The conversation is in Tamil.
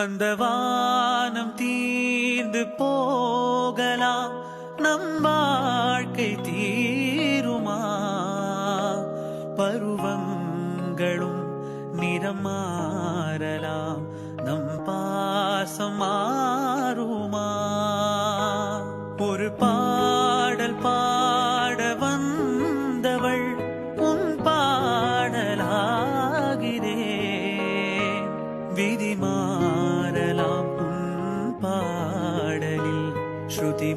அந்த வானம் தீர்ந்து போகலாம், நம் வாழ்க்கை தீருமா? பருவங்களும் நிறம் மாறலாம், நம் பாசம் மாறுமா? ஒரு பாடல் பாட வந்தவள் உன் பாடலாகிறேன். விதி மாறலாம் உன் பாடலில், ஸ்ருதி